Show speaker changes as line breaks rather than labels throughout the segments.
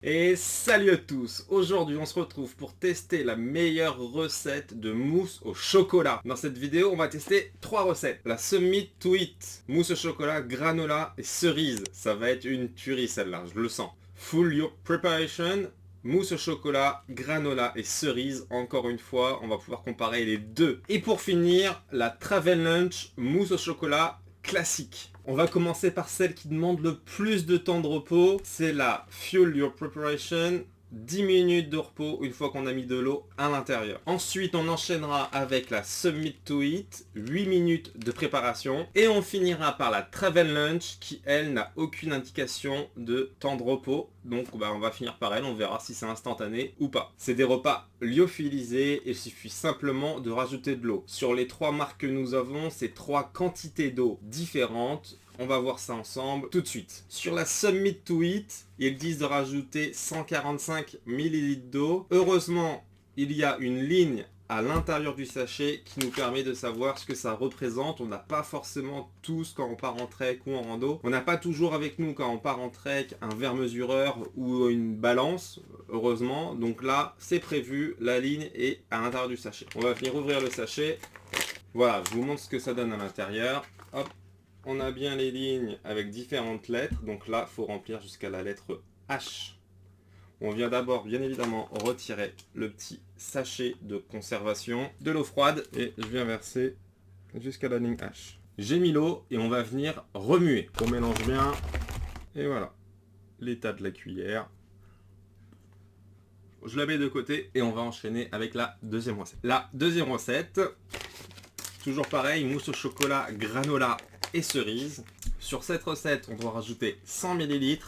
Et salut à tous. Aujourd'hui on se retrouve pour tester la meilleure recette de mousse au chocolat. Dans cette vidéo on va tester 3 recettes. La Summit to Eat, mousse au chocolat, granola et cerise. Ça va être une tuerie celle-là, je le sens. Full Your Preparation, mousse au chocolat, granola et cerise. Encore une fois on va pouvoir comparer les deux. Et pour finir, la Travel Lunch, mousse au chocolat classique. On va commencer par celle qui demande le plus de temps de repos. C'est la Fuel Your Preparation. 10 minutes de repos une fois qu'on a mis de l'eau à l'intérieur. Ensuite, on enchaînera avec la Submit to Eat, 8 minutes de préparation. Et on finira par la Travel Lunch qui, elle, n'a aucune indication de temps de repos. Donc, on va finir par elle, on verra si c'est instantané ou pas. C'est des repas lyophilisés et il suffit simplement de rajouter de l'eau. Sur les 3 marques que nous avons, c'est 3 quantités d'eau différentes. On va voir ça ensemble tout de suite. Sur la Summit to Eat, ils disent de rajouter 145 ml d'eau. Heureusement, il y a une ligne à l'intérieur du sachet qui nous permet de savoir ce que ça représente. On n'a pas forcément tous quand on part en trek ou en rando. On n'a pas toujours avec nous quand on part en trek un verre mesureur ou une balance, heureusement. Donc là, c'est prévu, la ligne est à l'intérieur du sachet. On va venir ouvrir le sachet. Voilà, je vous montre ce que ça donne à l'intérieur. Hop. On a bien les lignes avec différentes lettres. Donc là, il faut remplir jusqu'à la lettre H. On vient d'abord, bien évidemment, retirer le petit sachet de conservation de l'eau froide. Et je viens verser jusqu'à la ligne H. J'ai mis l'eau et on va venir remuer. On mélange bien. Et voilà. L'état de la cuillère. Je la mets de côté et on va enchaîner avec la deuxième recette. La deuxième recette, toujours pareil, mousse au chocolat, granola et cerise. Sur cette recette, on doit rajouter 100 ml.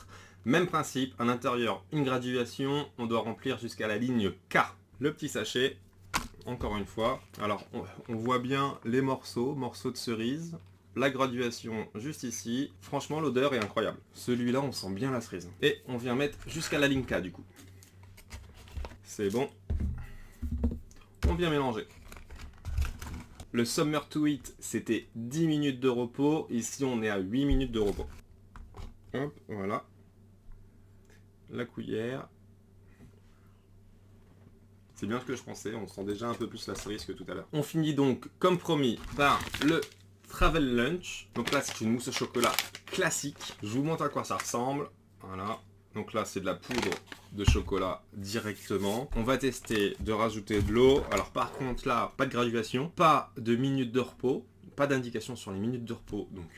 Même principe, à l'intérieur, une graduation. On doit remplir jusqu'à la ligne K. Le petit sachet, encore une fois. Alors, on voit bien les morceaux de cerise. La graduation juste ici. Franchement, l'odeur est incroyable. Celui-là, on sent bien la cerise. Et on vient mettre jusqu'à la ligne K, du coup. C'est bon. On vient mélanger. Le Summer to Eat, c'était 10 minutes de repos. Ici, on est à 8 minutes de repos. Hop, voilà. La cuillère. C'est bien ce que je pensais. On sent déjà un peu plus la cerise que tout à l'heure. On finit donc, comme promis, par le Travel Lunch. Donc là, c'est une mousse au chocolat classique. Je vous montre à quoi ça ressemble. Voilà. Donc là, c'est de la poudre de chocolat directement. On va tester de rajouter de l'eau. Alors par contre là, pas de graduation, pas de minutes de repos, pas d'indication sur les minutes de repos, donc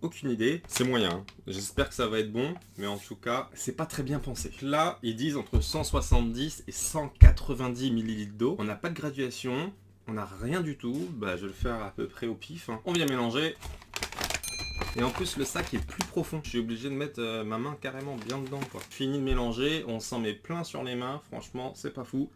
aucune idée. C'est moyen, hein. J'espère que ça va être bon, mais en tout cas, c'est pas très bien pensé. Là, ils disent entre 170 et 190 ml d'eau. On n'a pas de graduation, on n'a rien du tout. Je vais le faire à peu près au pif, hein. On vient mélanger. Et en plus le sac est plus profond. Je suis obligé de mettre ma main carrément bien dedans, quoi. Fini de mélanger, on s'en met plein sur les mains. Franchement, c'est pas fou.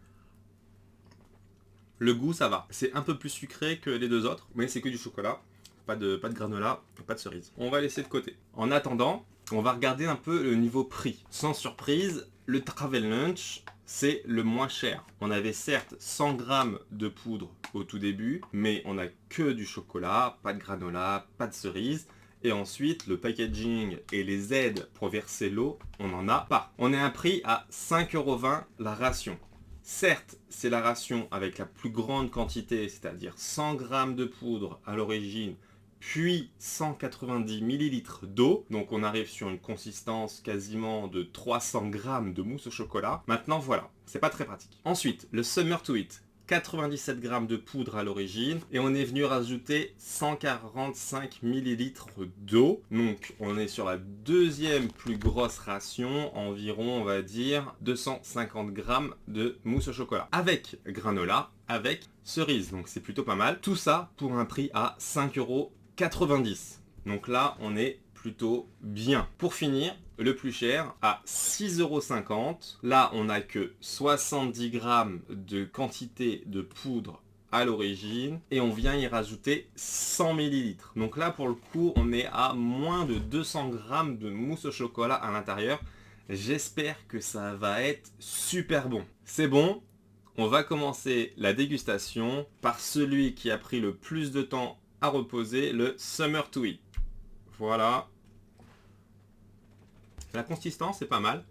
Le goût, ça va. C'est un peu plus sucré que les deux autres, mais c'est que du chocolat. Pas de granola, pas de cerise. On va laisser de côté. En attendant, on va regarder un peu le niveau prix. Sans surprise, le Travel Lunch, c'est le moins cher. On avait certes 100 grammes de poudre au tout début, mais on n'a que du chocolat, pas de granola, pas de cerise. Et ensuite, le packaging et les aides pour verser l'eau, on n'en a pas. On est à un prix à 5,20 € la ration. Certes, c'est la ration avec la plus grande quantité, c'est-à-dire 100 grammes de poudre à l'origine, puis 190 ml d'eau. Donc on arrive sur une consistance quasiment de 300 grammes de mousse au chocolat. Maintenant voilà, c'est pas très pratique. Ensuite, le Summer to Eat. 97 grammes de poudre à l'origine et on est venu rajouter 145 ml d'eau. Donc on est sur la deuxième plus grosse ration, environ on va dire 250 grammes de mousse au chocolat. Avec granola, avec cerise, donc c'est plutôt pas mal. Tout ça pour un prix à 5,90 €. Donc là on est plutôt bien. Pour finir, le plus cher à 6,50 €. Là, on n'a que 70 grammes de quantité de poudre à l'origine et on vient y rajouter 100 ml. Donc là, pour le coup, on est à moins de 200 grammes de mousse au chocolat à l'intérieur. J'espère que ça va être super bon. C'est bon. On va commencer la dégustation par celui qui a pris le plus de temps à reposer, le Summer to Eat. Voilà. La consistance est pas mal.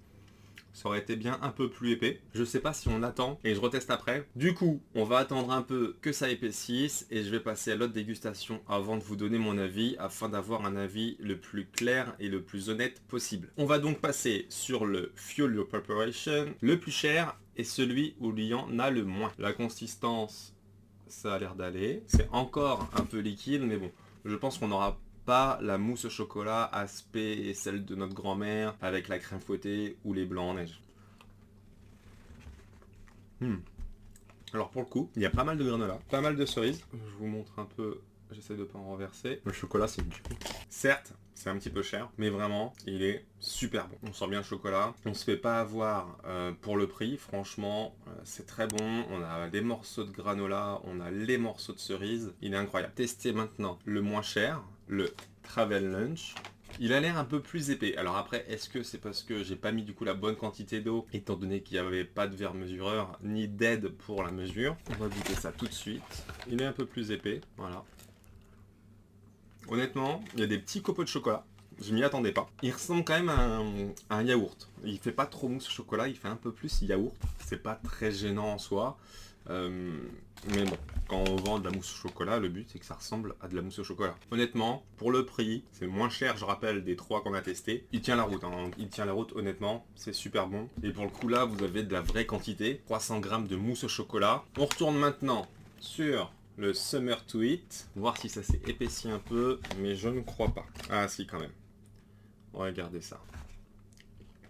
Ça aurait été bien un peu plus épais. Je sais pas si on attend et je reteste après. Du coup, on va attendre un peu que ça épaississe et je vais passer à l'autre dégustation avant de vous donner mon avis afin d'avoir un avis le plus clair et le plus honnête possible. On va donc passer sur le Fuel Your Preparation, le plus cher et celui où il y en a le moins. La consistance, ça a l'air d'aller. C'est encore un peu liquide, mais bon, je pense qu'on n'aura pas la mousse au chocolat aspect et celle de notre grand-mère avec la crème fouettée ou les blancs en neige. Alors pour le coup, il y a pas mal de granola, pas mal de cerises. Je vous montre un peu, j'essaie de pas en renverser. Le chocolat c'est une tuerie. Certes, c'est un petit peu cher, mais vraiment, il est super bon. On sent bien le chocolat, on se fait pas avoir pour le prix, franchement, c'est très bon. On a des morceaux de granola, on a les morceaux de cerises, il est incroyable. Testez maintenant le moins cher, le Travel Lunch. Il a l'air un peu plus épais. Alors après, est-ce que c'est parce que j'ai pas mis du coup la bonne quantité d'eau, étant donné qu'il n'y avait pas de verre mesureur, ni d'aide pour la mesure. On va goûter ça tout de suite. Il est un peu plus épais, voilà. Honnêtement, il y a des petits copeaux de chocolat. Je m'y attendais pas. Il ressemble quand même à un yaourt. Il fait pas trop mousse au chocolat, il fait un peu plus yaourt. C'est pas très gênant en soi. Mais bon, quand on vend de la mousse au chocolat, le but c'est que ça ressemble à de la mousse au chocolat. Honnêtement, pour le prix, c'est moins cher, je rappelle, des 3 qu'on a testés. Il tient la route, hein. Il tient la route, honnêtement, c'est super bon. Et pour le coup là, vous avez de la vraie quantité, 300 grammes de mousse au chocolat. On retourne maintenant sur le Summer to Eat, voir si ça s'est épaissi un peu, mais je ne crois pas. Ah si, quand même. Regardez ça.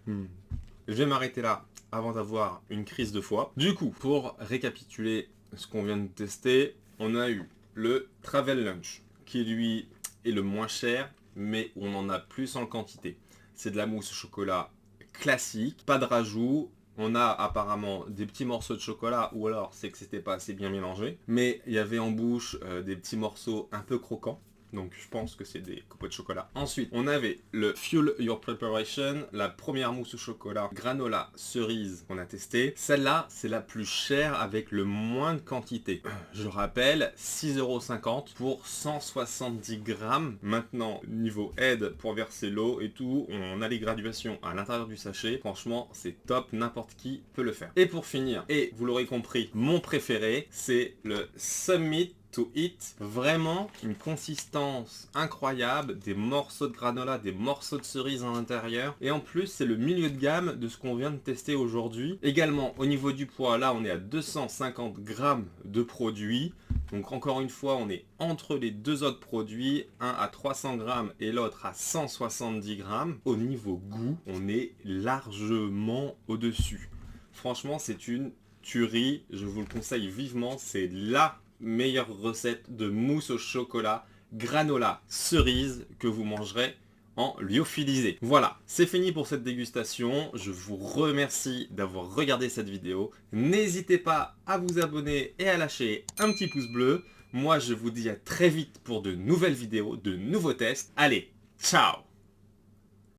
Je vais m'arrêter là avant d'avoir une crise de foie. Du coup, pour récapituler ce qu'on vient de tester, on a eu le Travel Lunch, qui lui est le moins cher, mais on en a plus en quantité. C'est de la mousse au chocolat classique, pas de rajout. On a apparemment des petits morceaux de chocolat, ou alors c'est que c'était pas assez bien mélangé. Mais il y avait en bouche des petits morceaux un peu croquants. Donc je pense que c'est des copeaux de chocolat. Ensuite, on avait le Fuel Your Preparation, la première mousse au chocolat granola cerise qu'on a testé. Celle-là, c'est la plus chère avec le moins de quantité. Je rappelle, 6,50 € pour 170 grammes. Maintenant, niveau aide pour verser l'eau et tout, on a les graduations à l'intérieur du sachet. Franchement, c'est top, n'importe qui peut le faire. Et pour finir, et vous l'aurez compris, mon préféré, c'est le Summit to Eat. Vraiment une consistance incroyable, des morceaux de granola, des morceaux de cerise à l'intérieur, et en plus c'est le milieu de gamme de ce qu'on vient de tester aujourd'hui. Également au niveau du poids, là on est à 250 grammes de produits, donc encore une fois on est entre les deux autres produits, un à 300 grammes et l'autre à 170 grammes. Au niveau goût, on est largement au-dessus. Franchement c'est une tuerie, je vous le conseille vivement, c'est la meilleure recette de mousse au chocolat granola cerise que vous mangerez en lyophilisé. Voilà, c'est fini pour cette dégustation. Je vous remercie d'avoir regardé cette vidéo. N'hésitez pas à vous abonner et à lâcher un petit pouce bleu. Moi, je vous dis à très vite pour de nouvelles vidéos, de nouveaux tests. Allez, ciao!